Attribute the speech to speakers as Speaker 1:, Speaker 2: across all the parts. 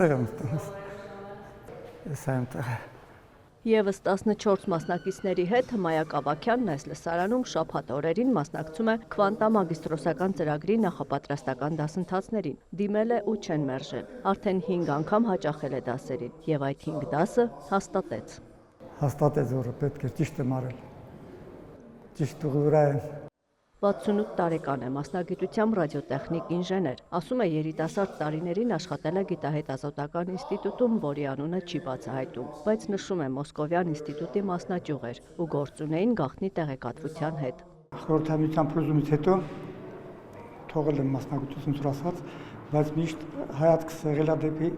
Speaker 1: այստեղ եմ ստեղ։
Speaker 2: Եվս 14 մասնակիցների հետ Հմայակ Ավագյանն այս լսարանում շաբաթ օրերին մասնակցում է քվանտամագիստրոսական ծրագրի նախապատրաստական դասընթացներին։ Դիմել է ու չեն մերժել։ Արդեն 5 անգամ հաճախել է դասերին եւ այդ 5 դասը հաստատեց։
Speaker 1: Հաստատեց, որ պետք է ճիշտ եմ արել։ Ճիշտ ուղի վրա եմ։
Speaker 2: 68 տարեկան է, մասնագիտությամբ ռադիոտեխնիկ ինժեներ։ Ասում է երիտասարդ տարիներին աշխատել է գիտահետազոտական ինստիտուտում, որի անունը չի բացահայտում, բայց նշում է Մոսկովյան ինստիտուտի մասնաճյուղ էր ու գործ ունեին գաղտնի տեղեկատվության հետ։
Speaker 1: Խորհրդամիության փլուզումից հետո թողել եմ մասնագիտություն ասած, բայց միշտ հայացքս եղել է դեպի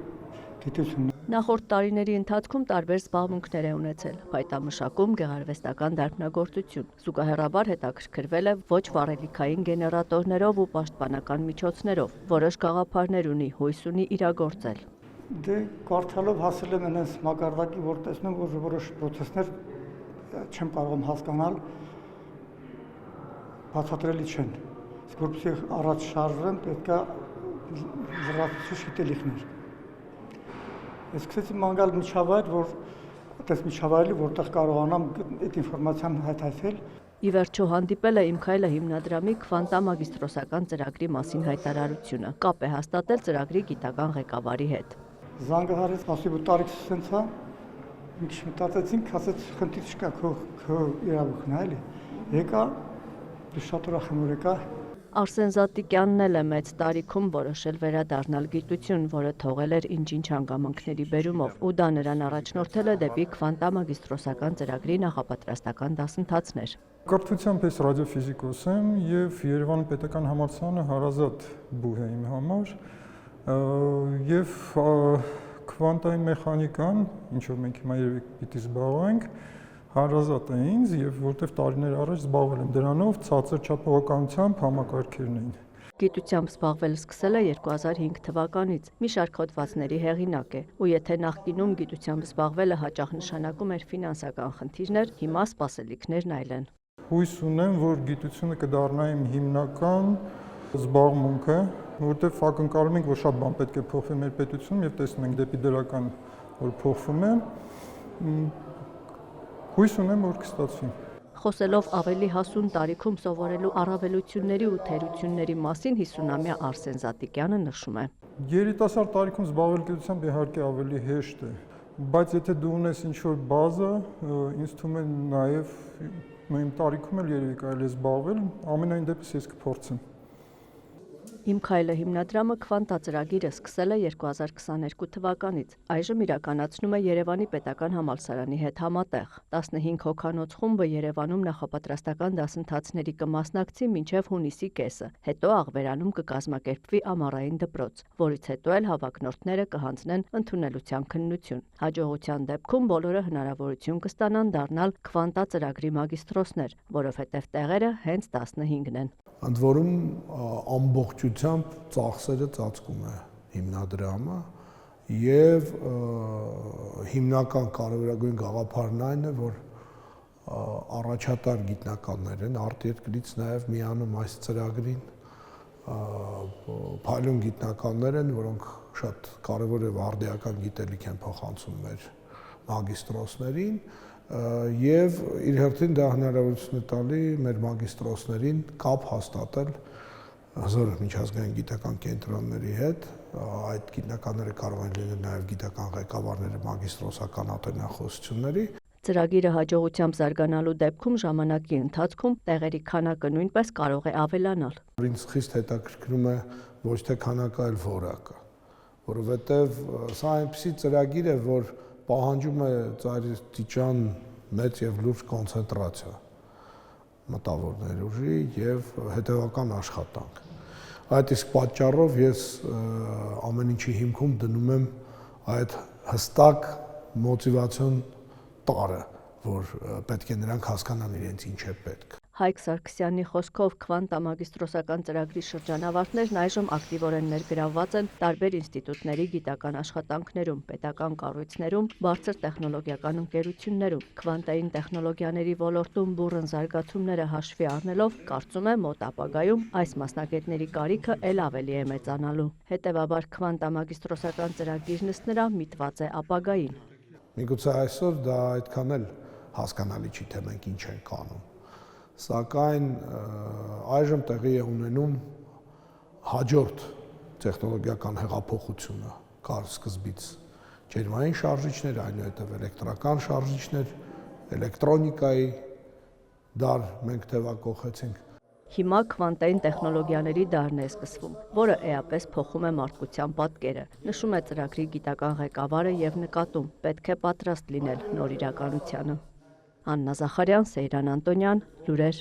Speaker 1: գիտություն։
Speaker 2: Նախորդ տարիների ընթացքում տարբեր զբաղմունքներ է ունեցել՝ փայտամշակում, գեղարվեստական դարբնագործություն։ Զուգահեռաբար հետաքրքրվել է ոչ վառելիքային գեներատորներով ու պաշտպանական միջոցներով, որոշ գաղափարներ ունի, հույս ունի իրագործել։
Speaker 1: Դե կարդալով հասել եմ այնպես մակարդակի, որ տեսնում որ որոշ process-ներ չեմ կարող հասկանալ, բացատրելի չեն։ Իսկ որպեսզի առաջ շարժվեմ, պետք է լրացուցիչ գիտելիքներ։ Ես սկսեցի ման գալ միջավայր, որ այդպես միջավայրի, որտեղ կարողանամ այդ ինֆորմացիան հայտարարել։
Speaker 2: Ի վերջո հանդիպել է «Իմ քայլը» հիմնադրամի քվանտամագիստրոսական ծրագրի մասին հայտարարությունը։ Կապ է հաստատել ծրագրի գիտական ղեկավարի հետ։
Speaker 1: Զանգահարեց, ասի որ տարիքս սենց է, մի քիչ մտածեցինք, ասեց խնդիր չկա, քո իրավունքն է, էլի։ Եկա, դու շատ ուրախ եմ որ եկա։
Speaker 2: Արսեն Զատիկյանն էլ է մեծ տարիքում որոշել վերադառնալ գիտություն, որը թողել էր ինչ-ինչ հանգամանքների բերումով, ու դա նրան առաջնորդել է դեպի քվանտամագիստրոսական ծրագրի նախապատրաստական դասընթացներ։
Speaker 3: Կրթությամբ ես ռադիոֆիզիկոս եմ եւ Երևանի պետական համալսարանը հարազատ բուհ է իմ համար եւ քվանտային մեխանիկան, ինչ որ մենք հիմա երևի պիտի զբաղվենք, հարազատ է ինձ եւ որտեվ տարիներ առաջ զբաղվել եմ դրանով, ցածր չափողականությամբ համակարգերն էին։
Speaker 2: Գիտությամբ զբաղվել սկսել է 2005 թվականից, մի շարք հոդվածների հեղինակ է, ու եթե նախկինում գիտությամբ զբաղվելը հաճախ նշանակում էր ֆինանսական խնդիրներ, հիմա սպասելիքներն այլ են։
Speaker 3: Հույս ունեմ, որ գիտությունը կդառնա իմ հիմնական զբաղմունքը, որտեվ ակնկալում ենք, որ շատ բան պետք է փոխվի մեր պետությունում եւ տեսնում ենք դեպի դրական, որ փոխվում է։ Հույս ունեմ, որ կստացվի։
Speaker 2: Խոսելով ավելի հասուն տարիքում սովորելու առավելությունների ու թերությունների մասին 50-ամյա Արսեն Զատիկյանը նշում է.
Speaker 3: Երիտասարդ տարիքում զբաղվել գիտությամբ իհարկե ավելի հեշտ է, բայց եթե դու ունես ինչ-որ բազա, ինձ թվում է նաև իմ տարիքում էլ երևի կարելի է զբաղվել, ամենայն դեպս ես կփորձեմ։
Speaker 2: «Իմ քայլը» հիմնադրամը քվանտածրագիրը սկսել է 2022 թվականից։ Այժմ իրականացնում է Երևանի պետական համալսարանի հետ համատեղ։ 15 հոգանոց խումբը Երևանում նախապատրաստական դասընթացների կմասնակցի մինչև հունիսի կեսը, հետո Աղվերանում կկազմակերպվի ամառային դպրոց, որից հետո էլ հավակնորդները կհանձնեն ընդունելության քննություն։ Հաջողության դեպքում բոլորը հնարավորություն կստանան դառնալ քվանտածրագրի մագիստրոսներ, որովհետև տեղերը հենց 15-ն են։
Speaker 4: Ընդ որում ամբողջությամբ ծախսերը ծածկում է հիմնադրամը եւ հիմնական կարևորագույն գաղափարն այն է, որ առաջատար գիտնականներ են արտերկրից նաեւ միանում այս ծրագրին փայլուն գիտնականներ են, որոնք շատ կարևոր եւ արդիական գիտելիք են փոխանցում մեր մագիստրոսներին եւ իր հերթին դա հնարավորություն է տալի մեր մագիստրոսներին կապ հաստատել հզոր միջազգային գիտական կենտրոնների հետ, այդ գիտնականները կարող են լինել նաեւ գիտական ղեկավարները մագիստրոսական ատենախոսությունների։
Speaker 2: Ծրագիրը հաջողությամբ զարգանալու դեպքում ժամանակի ընթացքում տեղերի քանակը նույնպես կարող է ավելանալ։
Speaker 4: Ինձ խիստ հետաքրքրում է ոչ թե քանակը, այլ որակը, որովհետեւ սա այնպիսի ծրագիր է, որ պահանջում է ծայրաստիճան մեծ եւ լուրջ կոնցենտրացիա մտավոր ներուժի եւ հետեւական աշխատանք։ Այդ իսկ պատճառով ես ամեն ինչի հիմքում դնում եմ այդ հստակ մոտիվացիոն տարը, որ պետք է նրանք հասկանան իրենց ինչ է պետք։
Speaker 2: Հայկ Սարգսյանի խոսքով քվանտամագիստրոսական ծրագրի շրջանավարտներն այժմ ակտիվորեն ներգրավված են տարբեր ինստիտուտների գիտական աշխատանքներում, պետական կառույցներում, բարձր տեխնոլոգիական ընկերություններում։ Քվանտային տեխնոլոգիաների ոլորտում բուռն զարգացումները հաշվի առնելով, կարծում է մոտ ապագայում այս մասնագետների կարիքը ել ավելի է մեծանալու։ Հետևաբար քվանտամագիստրոսական ծրագիրն ըստ նրա միտված է ապագային։
Speaker 4: Միգուցե այսօր դա այդքան էլ հասկանալի չի, թե մենք ինչ ենք անում։ Սակայն այժմ տեղի է ունենում հաջորդ տեխնոլոգիական հեղափոխությունը կար սկզբից ջերմային շարժիչներ, այնուհետև էլեկտրական շարժիչներ, էլեկտրոնիկայի դար մենք թևակողեցինք։
Speaker 2: Հիմա քվանտային տեխնոլոգիաների դարն է սկսվում, որը էապես փոխում է մարդկության պատկերը, նշում է ծրագրի գիտական ղեկավարը եւ նկատում, պետք է պատրաստ լինել նոր իրականությանը։ Աննա Զախարյան, Սեյրան Անտոնյան, Լուրեր։